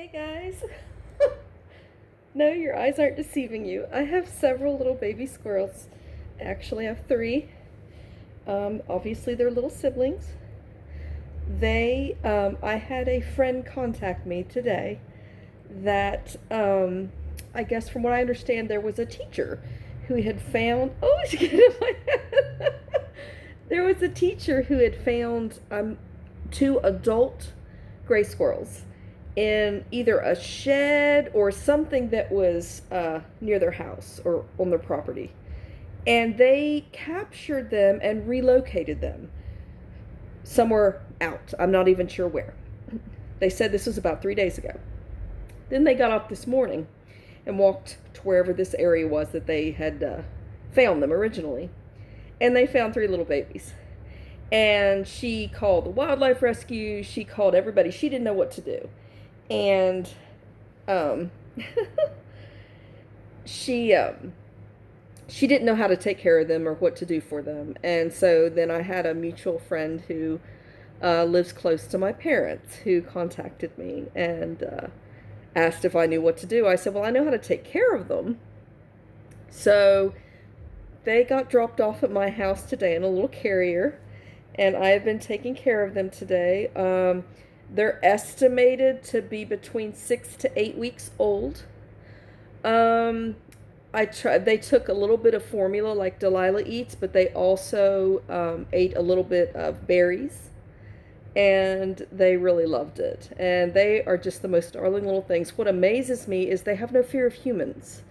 Hey guys! No, your eyes aren't deceiving you. I have several little baby squirrels. Actually, I have three. Obviously, they're little siblings. I had a friend contact me today that, I guess from what I understand, there was a teacher who had found, oh, it's getting in my head. There was a teacher who had found two adult gray squirrels in either a shed or something that was near their house or on their property. And they captured them and relocated them somewhere out. I'm not even sure where. They said this was about 3 days ago. Then they got up this morning and walked to wherever this area was that they had found them originally. And they found three little babies. And she called the wildlife rescue. She called everybody. She didn't know what to do. And she didn't know how to take care of them or what to do for them. And so then I had a mutual friend who lives close to my parents who contacted me and asked if I knew what to do. I said, well, I know how to take care of them. So they got dropped off at my house today in a little carrier, and I have been taking care of them today. They're estimated to be between 6 to 8 weeks old. They took a little bit of formula like Delilah eats, but they also ate a little bit of berries, and they really loved it. And they are just the most darling little things. What amazes me is they have no fear of humans.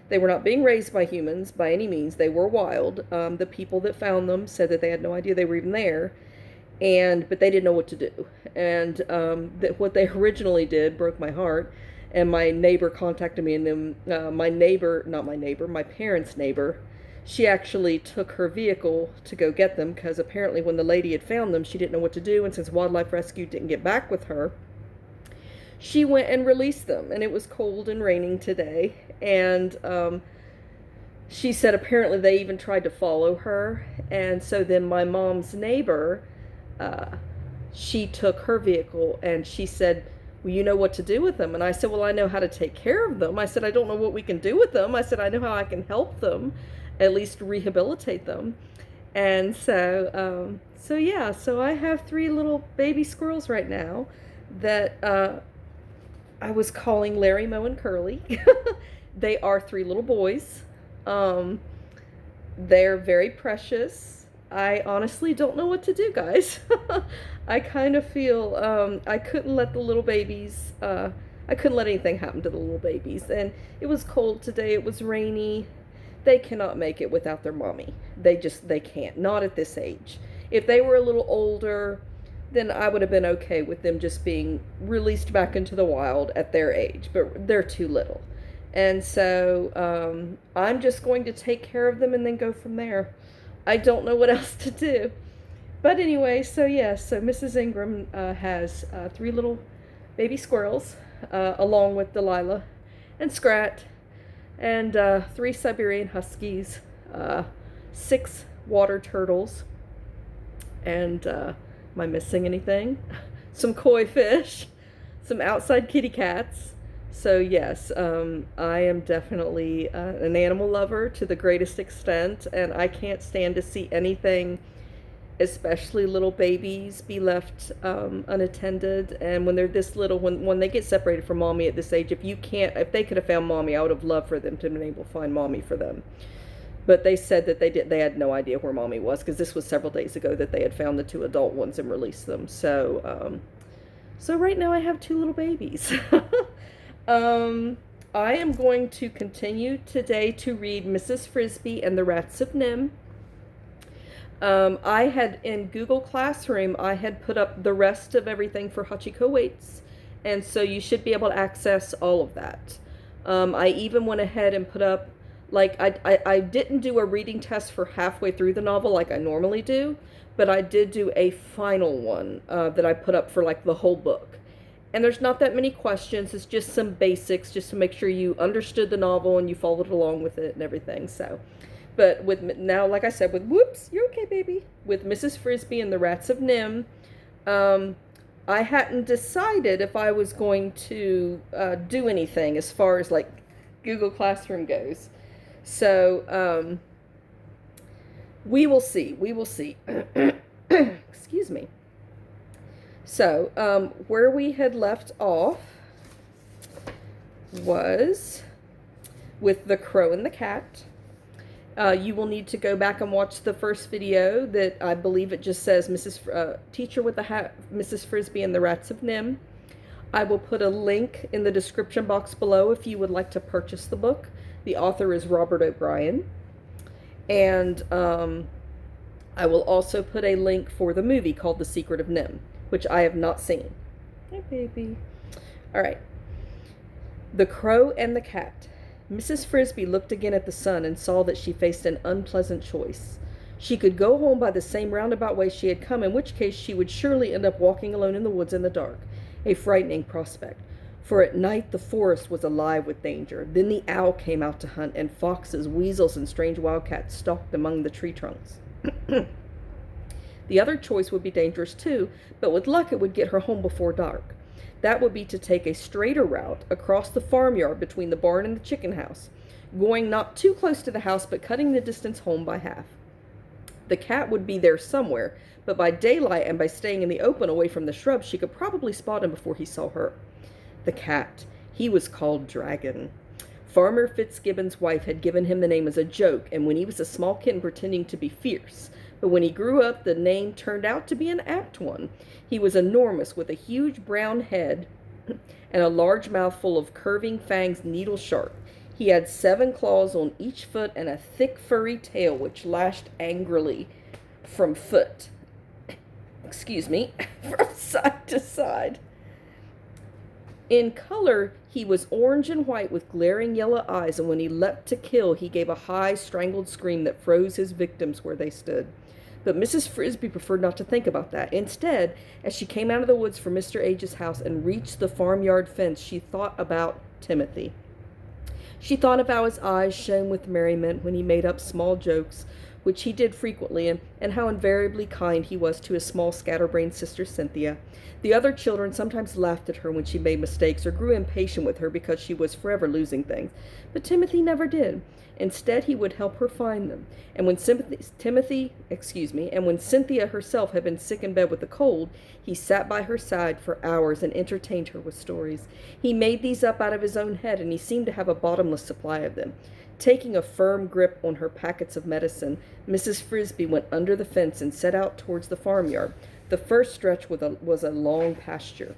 They were not being raised by humans by any means. They were wild. The people that found them said that they had no idea they were even there, but they didn't know what to do. And what they originally did broke my heart. And my neighbor contacted me, and then my parents' neighbor, she actually took her vehicle to go get them, because apparently when the lady had found them, she didn't know what to do, and since wildlife rescue didn't get back with her, she went and released them. And it was cold and raining today, and she said apparently they even tried to follow her. And so then my mom's neighbor, she took her vehicle, and she said, well, you know what to do with them. And I said, well, I know how to take care of them. I said, I don't know what we can do with them. I said, I know how I can help them, at least rehabilitate them. And so I have three little baby squirrels right now that I was calling Larry, Moe, and Curly. They are three little boys. They're very precious. I honestly don't know what to do, guys. I kind of feel I couldn't let the little babies, I couldn't let anything happen to the little babies. And it was cold today, it was rainy. They cannot make it without their mommy. They can't, not at this age. If they were a little older, then I would have been okay with them just being released back into the wild at their age, but they're too little. And so I'm just going to take care of them and then go from there. I don't know what else to do. But anyway, so Mrs. Ingram has three little baby squirrels, along with Delilah and Scrat, and three Siberian Huskies, 6 water turtles, and am I missing anything? Some koi fish, some outside kitty cats. So yes, I am definitely an animal lover to the greatest extent, and I can't stand to see anything, especially little babies, be left unattended. And when they're this little, when they get separated from mommy at this age, if they could have found mommy, I would have loved for them to have been able to find mommy for them. But they said that they had no idea where mommy was, because this was several days ago that they had found the 2 adult ones and released them. So right now I have 2 little babies. I am going to continue today to read Mrs. Frisby and the Rats of Nimh. I had, in Google Classroom, I had put up the rest of everything for Hachiko Waits, and so you should be able to access all of that. I even went ahead and put up, like, I didn't do a reading test for halfway through the novel like I normally do, but I did do a final one that I put up for, like, the whole book. And there's not that many questions. It's just some basics, just to make sure you understood the novel and you followed along with it and everything. So, but now, like I said, whoops, you're okay, baby. With Mrs. Frisby and the Rats of Nimh, I hadn't decided if I was going to do anything as far as like Google Classroom goes. So we will see. We will see. Excuse me. So where we had left off was with the crow and the cat. You will need to go back and watch the first video that I believe it just says Teacher with the Hat, Mrs. Frisby and the Rats of Nimh. I will put a link in the description box below if you would like to purchase the book. The author is Robert O'Brien. And I will also put a link for the movie called The Secret of Nimh, which I have not seen. Hi, baby. All right. The Crow and the Cat. Mrs. Frisby looked again at the sun and saw that she faced an unpleasant choice. She could go home by the same roundabout way she had come, in which case she would surely end up walking alone in the woods in the dark, a frightening prospect. For at night the forest was alive with danger. Then the owl came out to hunt, and foxes, weasels, and strange wildcats stalked among the tree trunks. The other choice would be dangerous too, but with luck it would get her home before dark. That would be to take a straighter route across the farmyard between the barn and the chicken house, going not too close to the house but cutting the distance home by half. The cat would be there somewhere, but by daylight and by staying in the open away from the shrubs she could probably spot him before he saw her. The cat. He was called Dragon. Farmer Fitzgibbon's wife had given him the name as a joke, and when he was a small kitten pretending to be fierce. But when he grew up, the name turned out to be an apt one. He was enormous, with a huge brown head and a large mouth full of curving fangs needle sharp. He had 7 claws on each foot and a thick furry tail which lashed angrily from from side to side. In color, he was orange and white with glaring yellow eyes, and when he leapt to kill, he gave a high, strangled scream that froze his victims where they stood. But Mrs. Frisby preferred not to think about that. Instead, as she came out of the woods from Mr. Age's house and reached the farmyard fence, she thought about Timothy. She thought of how his eyes shone with merriment when he made up small jokes, which he did frequently, and how invariably kind he was to his small scatterbrained sister Cynthia. The other children sometimes laughed at her when she made mistakes or grew impatient with her because she was forever losing things, but Timothy never did. Instead, he would help her find them. And when Cynthia herself had been sick in bed with a cold, he sat by her side for hours and entertained her with stories. He made these up out of his own head, and he seemed to have a bottomless supply of them. Taking a firm grip on her packets of medicine, Mrs. Frisby went under the fence and set out towards the farmyard. The first stretch was a long pasture.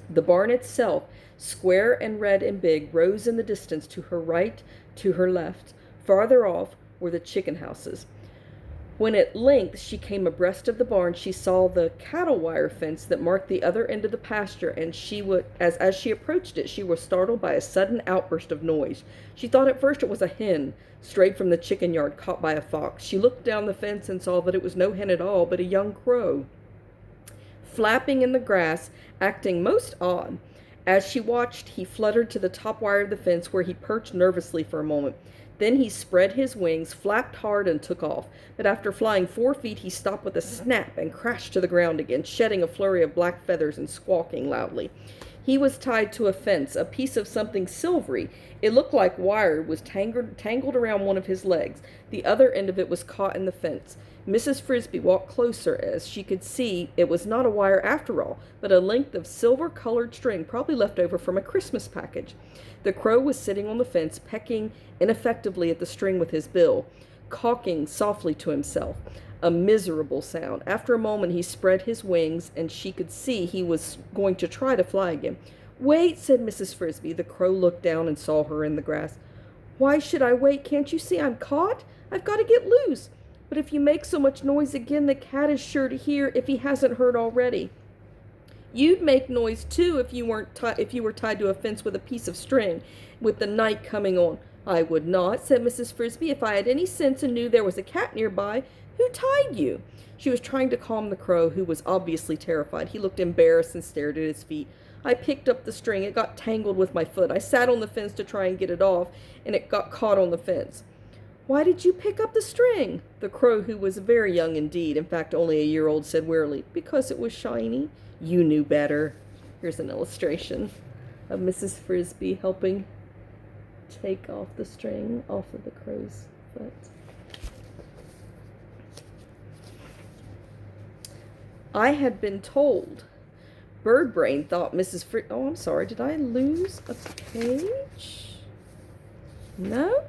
The barn itself, square and red and big, rose in the distance to her right, to her left. Farther off were the chicken houses. When at length she came abreast of the barn, she saw the cattle wire fence that marked the other end of the pasture, and as she approached it, she was startled by a sudden outburst of noise. She thought at first it was a hen, strayed from the chicken yard, caught by a fox. She looked down the fence and saw that it was no hen at all, but a young crow, flapping in the grass, acting most odd. As she watched, he fluttered to the top wire of the fence, where he perched nervously for a moment. Then he spread his wings, flapped hard, and took off. But after flying 4 feet, he stopped with a snap and crashed to the ground again, shedding a flurry of black feathers and squawking loudly. He was tied to a fence. A piece of something silvery, it looked like wire, was tangled around one of his legs. The other end of it was caught in the fence. Mrs. Frisby walked closer, as she could see it was not a wire after all, but a length of silver-colored string, probably left over from a Christmas package. The crow was sitting on the fence, pecking ineffectively at the string with his bill, cawking softly to himself. A miserable sound. After a moment he spread his wings, and she could see he was going to try to fly again. "Wait," said Mrs. Frisby. The crow looked down and saw her in the grass. "Why should I wait? Can't you see I'm caught? I've got to get loose. But if you make so much noise again, the cat is sure to hear, if he hasn't heard already." "You'd make noise too if you were tied to a fence with a piece of string, with the night coming on." "I would not," said Mrs. Frisby. "If I had any sense and knew there was a cat nearby. Who tied you?" She was trying to calm the crow, who was obviously terrified. He looked embarrassed and stared at his feet. "I picked up the string. It got tangled with my foot. I sat on the fence to try and get it off, and it got caught on the fence." "Why did you pick up the string?" The crow, who was very young indeed, in fact only a year old, said wearily. "Because it was shiny." You knew better. Here's an illustration of Mrs. Frisby helping take off the string off of the crow's foot. I had been told. Birdbrain thought Mrs. Oh, I'm sorry. Did I lose a page? No?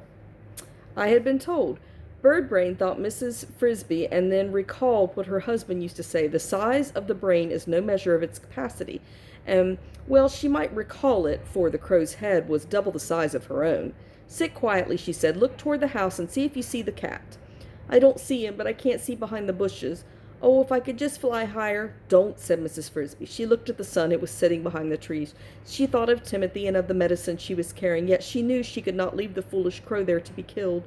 I had been told. Birdbrain thought Mrs. Frisby and then recalled what her husband used to say. The size of the brain is no measure of its capacity. And, well, she might recall it, for the crow's head was double the size of her own. Sit quietly, she said. Look toward the house and see if you see the cat. I don't see him, but I can't see behind the bushes. Oh, if I could just fly higher. Don't, said Mrs. Frisby. She looked at the sun. It was sitting behind the trees. She thought of Timothy and of the medicine she was carrying, yet she knew she could not leave the foolish crow there to be killed.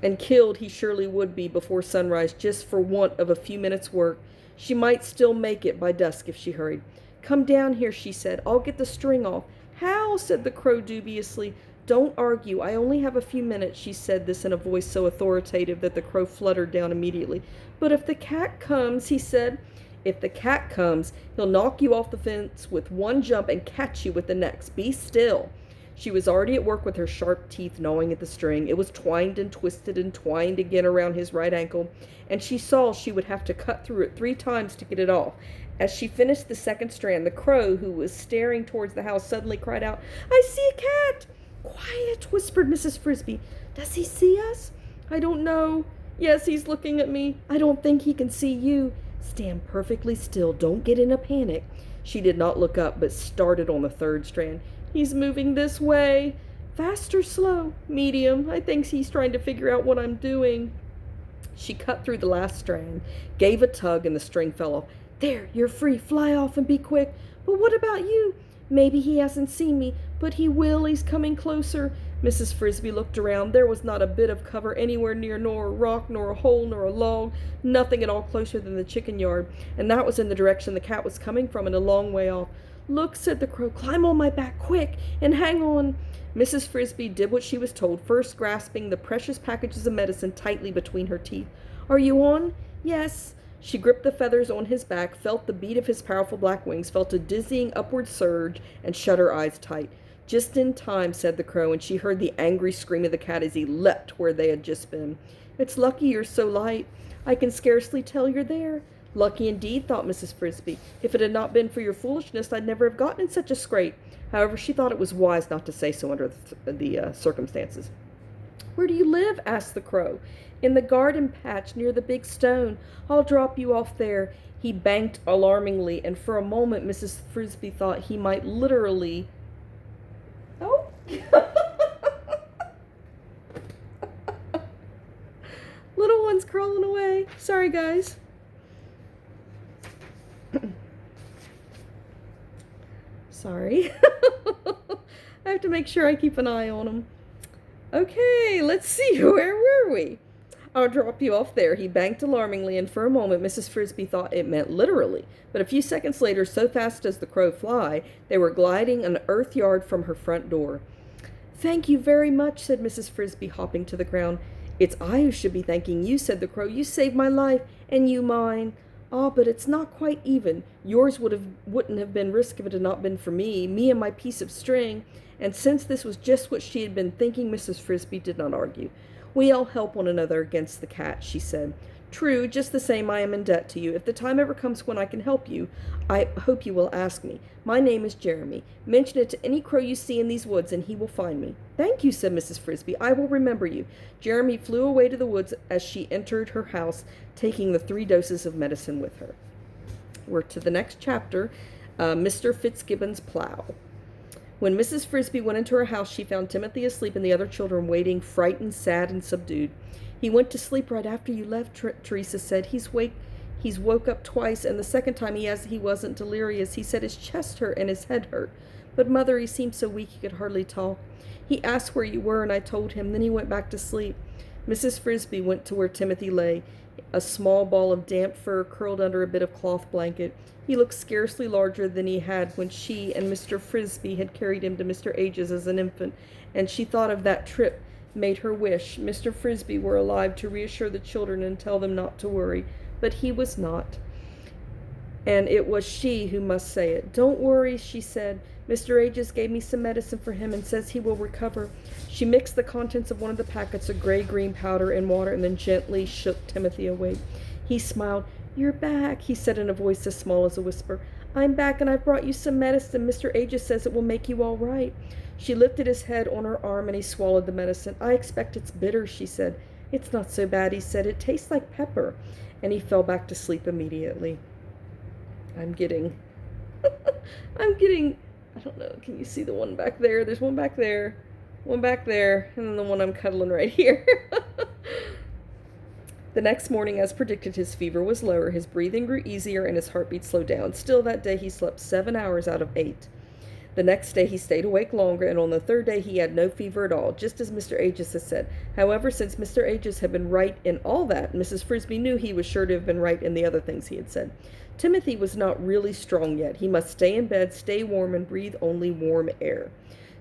And killed he surely would be before sunrise, just for want of a few minutes' work. She might still make it by dusk if she hurried. Come down here, she said. I'll get the string off. How? Said the crow dubiously. Don't argue. I only have a few minutes. She said this in a voice so authoritative that the crow fluttered down immediately. But if the cat comes, he said. If the cat comes, he'll knock you off the fence with one jump and catch you with the next. Be still. She was already at work with her sharp teeth gnawing at the string. It was twined and twisted and twined again around his right ankle, and she saw she would have to cut through it 3 times to get it off. As she finished the second strand, the crow, who was staring towards the house, suddenly cried out, I see a cat! Quiet, whispered Mrs. Frisby. Does he see us? I don't know. Yes, he's looking at me. I don't think he can see you. Stand perfectly still. Don't get in a panic. She did not look up, but started on the third strand. He's moving this way. Fast or slow? Medium. I think he's trying to figure out what I'm doing. She cut through the last strand, gave a tug, and the string fell off. There, you're free. Fly off and be quick. But what about you? Maybe he hasn't seen me, but he will. He's coming closer. Mrs. Frisby looked around. There was not a bit of cover anywhere near, nor a rock, nor a hole, nor a log, nothing at all closer than the chicken yard, and that was in the direction the cat was coming from and a long way off. Look, said the crow, climb on my back, quick, and hang on. Mrs. Frisby did what she was told, first grasping the precious packages of medicine tightly between her teeth. Are you on? Yes. She gripped the feathers on his back, felt the beat of his powerful black wings, felt a dizzying upward surge, and shut her eyes tight. Just in time, said the crow, and she heard the angry scream of the cat as he leapt where they had just been. It's lucky you're so light. I can scarcely tell you're there. Lucky indeed, thought Mrs. Frisby. If it had not been for your foolishness, I'd never have gotten in such a scrape. However, she thought it was wise not to say so under the circumstances. Where do you live? Asked the crow. In the garden patch near the big stone. I'll drop you off there. He banked alarmingly, and for a moment Mrs. Frisby thought he might literally... Oh! Little one's crawling away. Sorry, guys. Sorry. I have to make sure I keep an eye on him. Okay, let's see. Where were we? I'll drop you off there. He banked alarmingly, and for a moment Mrs. Frisby thought it meant literally. But a few seconds later, so fast does the crow fly, they were gliding an earth yard from her front door. Thank you very much, said Mrs. Frisby, hopping to the ground. It's I who should be thanking you, said the crow. You saved my life, and you mine. Ah, but it's not quite even. Yours wouldn't have been risk if it had not been for me and my piece of string. And since this was just what she had been thinking, Mrs. Frisby did not argue. We all help one another against the cat, she said. True, just the same I am in debt to you. If the time ever comes when I can help you, I hope you will ask me. My name is Jeremy. Mention it to any crow you see in these woods, and he will find me. Thank you, said Mrs. Frisby. I will remember you. Jeremy flew away to the woods as she entered her house, taking the 3 doses of medicine with her. We're to the next chapter, Mr. Fitzgibbon's Plow. When Mrs. Frisby went into her house, she found Timothy asleep and the other children waiting, frightened, sad, and subdued. He went to sleep right after you left, Teresa said. He's woke up twice, and the second time he wasn't delirious. He said his chest hurt and his head hurt. But, Mother, he seemed so weak he could hardly talk. He asked where you were, and I told him. Then he went back to sleep. Mrs. Frisby went to where Timothy lay, a small ball of damp fur curled under a bit of cloth blanket. He looked scarcely larger than he had when she and Mr. Frisby had carried him to Mr. Age's as an infant, and she thought of that trip, made her wish Mr. Frisby were alive to reassure the children and tell them not to worry. But he was not. and it was she who must say it. "Don't worry," she said. "Mr. Aegis gave me some medicine for him and says he will recover." She mixed the contents of one of the packets of gray-green powder and water and then gently shook Timothy awake. He smiled. "You're back," he said in a voice as small as a whisper. "I'm back, and I've brought you some medicine. Mr. Aegis says it will make you all right." She lifted his head on her arm, and he swallowed the medicine. "I expect it's bitter," she said. "It's not so bad," he said. "It tastes like pepper." And he fell back to sleep immediately. I'm getting, I don't know, can you see the one back there? There's one back there, and then the one I'm cuddling right here. The next morning, as predicted, his fever was lower, his breathing grew easier, and his heartbeat slowed down. Still, that day he slept 7 hours out of 8. The next day he stayed awake longer, and on the third day he had no fever at all, just as Mr. Aegis had said. However, since Mr. Aegis had been right in all that, Mrs. Frisby knew he was sure to have been right in the other things he had said. Timothy was not really strong yet. He must stay in bed, stay warm, and breathe only warm air.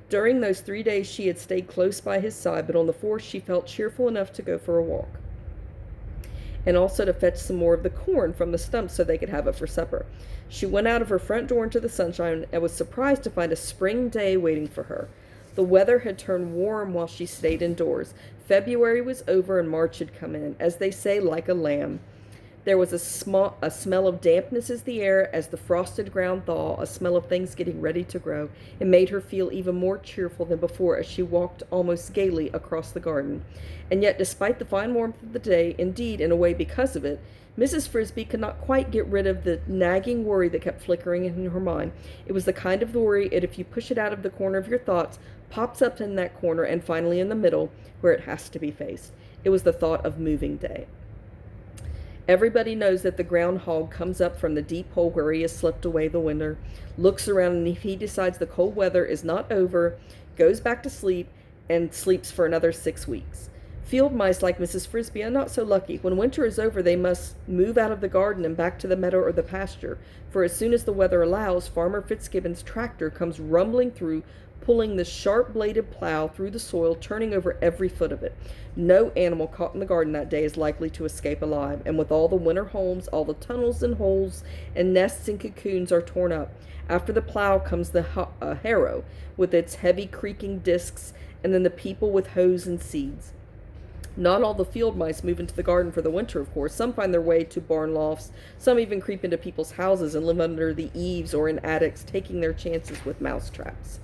During those 3 days she had stayed close by his side, but on the fourth she felt cheerful enough to go for a walk, and also to fetch some more of the corn from the stumps so they could have it for supper. She went out of her front door into the sunshine and was surprised to find a spring day waiting for her. The weather had turned warm while she stayed indoors. February was over and March had come in, as they say, like a lamb. There was a smell of dampness in the air as the frosted ground thawed, a smell of things getting ready to grow. It made her feel even more cheerful than before as she walked almost gaily across the garden. And yet, despite the fine warmth of the day, indeed, in a way because of it, Mrs. Frisby could not quite get rid of the nagging worry that kept flickering in her mind. It was the kind of worry that, if you push it out of the corner of your thoughts, pops up in that corner and finally in the middle, where it has to be faced. It was the thought of moving day. Everybody knows that the groundhog comes up from the deep hole where he has slept away the winter, looks around, and if he decides the cold weather is not over, goes back to sleep and sleeps for another 6 weeks. Field mice like Mrs. Frisby are not so lucky. When winter is over, they must move out of the garden and back to the meadow or the pasture, for as soon as the weather allows, Farmer Fitzgibbon's tractor comes rumbling through, pulling the sharp-bladed plow through the soil, turning over every foot of it. No animal caught in the garden that day is likely to escape alive, and with all the winter homes, all the tunnels and holes and nests and cocoons are torn up. After the plow comes the harrow, with its heavy creaking discs, and then the people with hoes and seeds. Not all the field mice move into the garden for the winter, of course. Some find their way to barn lofts. Some even creep into people's houses and live under the eaves or in attics, taking their chances with mouse traps.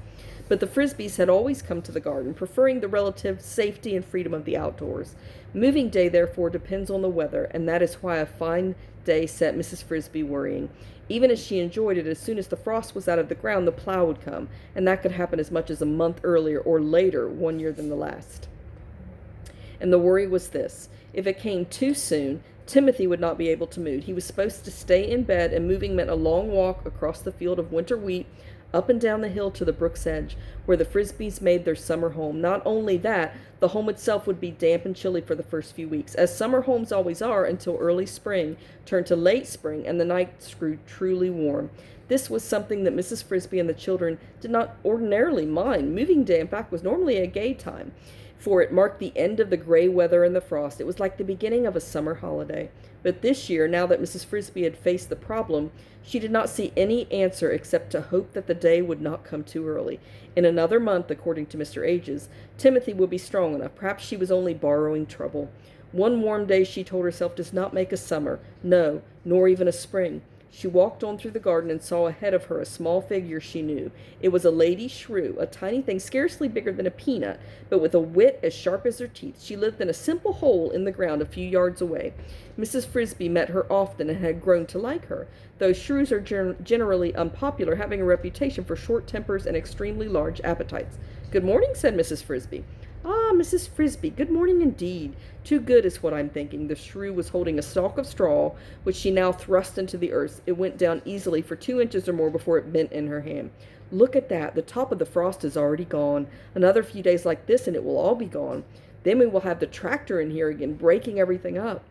But the Frisbys had always come to the garden, preferring the relative safety and freedom of the outdoors. Moving day, therefore, depends on the weather, and that is why a fine day set Mrs. Frisby worrying. Even as she enjoyed it, as soon as the frost was out of the ground, the plow would come, and that could happen as much as a month earlier or later one year than the last. And the worry was this: if it came too soon, Timothy would not be able to move. He was supposed to stay in bed, and moving meant a long walk across the field of winter wheat, up and down the hill to the brook's edge, where the Frisbys made their summer home. Not only that, the home itself would be damp and chilly for the first few weeks, as summer homes always are, until early spring turned to late spring and the nights grew truly warm. This was something that Mrs. Frisby and the children did not ordinarily mind. Moving day, in fact, was normally a gay time, for it marked the end of the gray weather and the frost. It was like the beginning of a summer holiday. But this year, now that Mrs. Frisby had faced the problem, she did not see any answer except to hope that the day would not come too early. In another month, according to Mr. Aegis, Timothy would be strong enough. Perhaps she was only borrowing trouble. One warm day, she told herself, does not make a summer. No, nor even a spring. She walked on through the garden and saw ahead of her a small figure she knew. It was a lady shrew, a tiny thing scarcely bigger than a peanut, but with a wit as sharp as her teeth. She lived in a simple hole in the ground a few yards away. Mrs. Frisby met her often and had grown to like her, though shrews are generally unpopular, having a reputation for short tempers and extremely large appetites. "Good morning," said Mrs. Frisby. "Ah, Mrs. Frisby, good morning indeed. Too good is what I'm thinking." The shrew was holding a stalk of straw, which she now thrust into the earth. It went down easily for 2 inches or more before it bent in her hand. "Look at that. The top of the frost is already gone. Another few days like this and it will all be gone. Then we will have the tractor in here again, breaking everything up."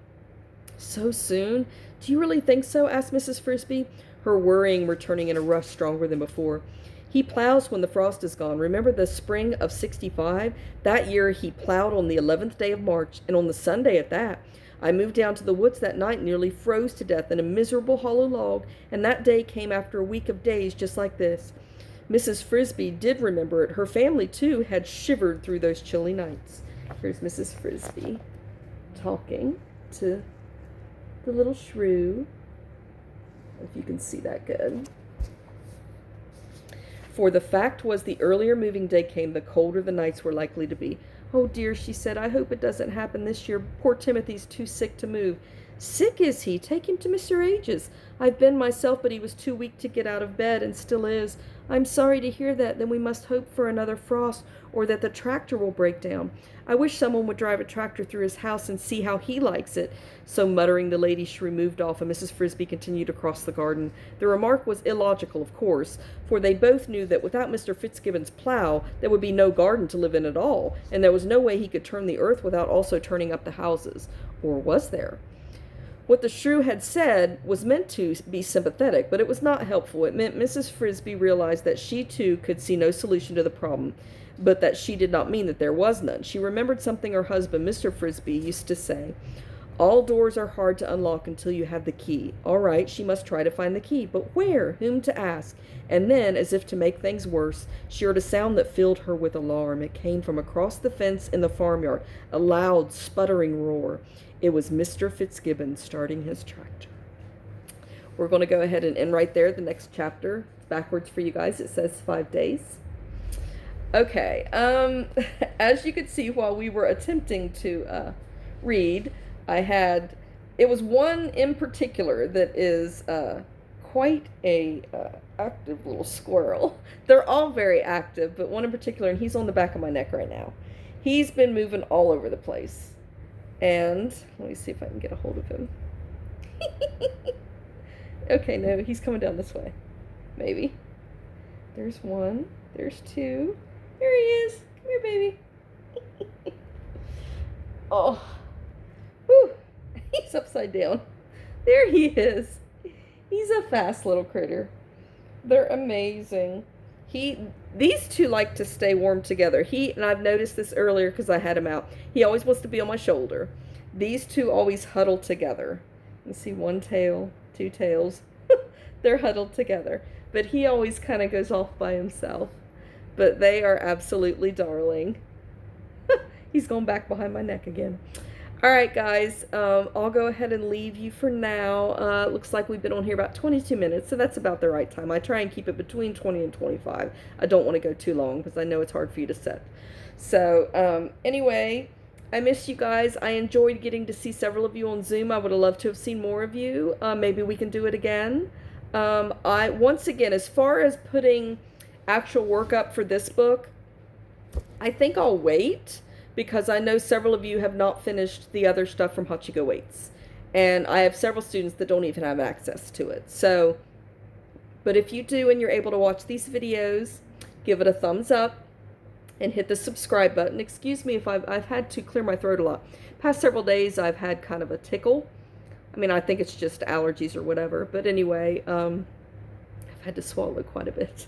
"So soon? Do you really think so?" asked Mrs. Frisby, her worrying returning in a rush stronger than before. "He plows when the frost is gone. Remember the spring of '65? That year he plowed on the 11th day of March, and on the Sunday at that. I moved down to the woods that night and nearly froze to death in a miserable hollow log, and that day came after a week of days just like this. Mrs. Frisby did remember it. Her family, too, had shivered through those chilly nights. Here's Mrs. Frisby talking to the little shrew, if you can see that good. For the fact was, the earlier moving day came, the colder the nights were likely to be. "Oh dear," she said, "I hope it doesn't happen this year. Poor Timothy's too sick to move." "Sick, is he? Take him to Mr. Age's. I've been myself, but he was too weak to get out of bed, and still is." "I'm sorry to hear that. Then we must hope for another frost, or that the tractor will break down. I wish someone would drive a tractor through his house and see how he likes it." So muttering, the lady shrew moved off, and Mrs. Frisby continued across the garden. The remark was illogical, of course, for they both knew that without Mr. Fitzgibbon's plow, there would be no garden to live in at all, and there was no way he could turn the earth without also turning up the houses. Or was there? What the shrew had said was meant to be sympathetic, but it was not helpful. It meant Mrs. Frisby realized that she, too, could see no solution to the problem, but that she did not mean that there was none. She remembered something her husband, Mr. Frisby, used to say. "All doors are hard to unlock until you have the key." All right, she must try to find the key, but where? Whom to ask? And then, as if to make things worse, she heard a sound that filled her with alarm. It came from across the fence in the farmyard, a loud, sputtering roar. It was Mr. Fitzgibbon starting his tractor. We're going to go ahead and end right there. The next chapter, backwards for you guys, it says 5 days. Okay, as you could see while we were attempting to read, it was one in particular that is quite a active little squirrel. They're all very active, but one in particular, and he's on the back of my neck right now. He's been moving all over the place. And let me see if I can get a hold of him. Okay, no, he's coming down this way. Maybe. There's one. There's two. There he is. Come here, baby. Oh. Whew. He's upside down. There he is. He's a fast little critter. They're amazing. These two like to stay warm together. And I've noticed this earlier because I had him out. He always wants to be on my shoulder. These two always huddle together. You see one tail, two tails. They're huddled together. But he always kind of goes off by himself. But they are absolutely darling. He's going back behind my neck again. All right, guys, I'll go ahead and leave you for now. It looks like we've been on here about 22 minutes, so that's about the right time. I try and keep it between 20 and 25. I don't want to go too long because I know it's hard for you to set. So, anyway, I miss you guys. I enjoyed getting to see several of you on Zoom. I would have loved to have seen more of you. Maybe we can do it again. Once again, as far as putting actual work up for this book, I think I'll wait, because I know several of you have not finished the other stuff from Hachiko Waits. And I have several students that don't even have access to it. So, but if you do and you're able to watch these videos, give it a thumbs up and hit the subscribe button. Excuse me if I've had to clear my throat a lot. Past several days I've had kind of a tickle. I mean, I think it's just allergies or whatever. But anyway, I've had to swallow quite a bit.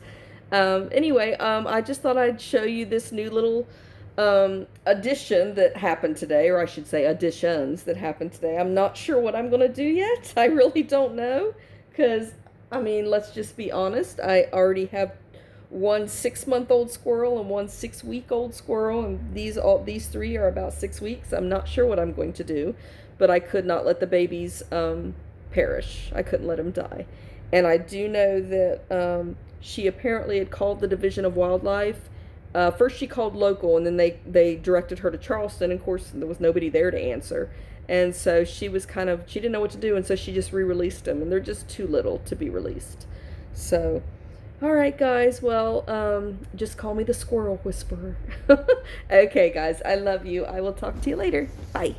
I just thought I'd show you this new little addition that happened today, or I should say additions that happened today. I'm not sure what I'm going to do yet. I really don't know, because, I mean, let's just be honest. I already have one 6-month-old squirrel and one 6-week-old squirrel, and these three are about 6 weeks. I'm not sure what I'm going to do, but I could not let the babies perish. I couldn't let them die. And I do know that she apparently had called the Division of Wildlife. First she called local, and then they directed her to Charleston. And of course, there was nobody there to answer. And so she was she didn't know what to do, and so she just re-released them. And they're just too little to be released. So, all right, guys. Well, just call me the Squirrel Whisperer. Okay, guys. I love you. I will talk to you later. Bye.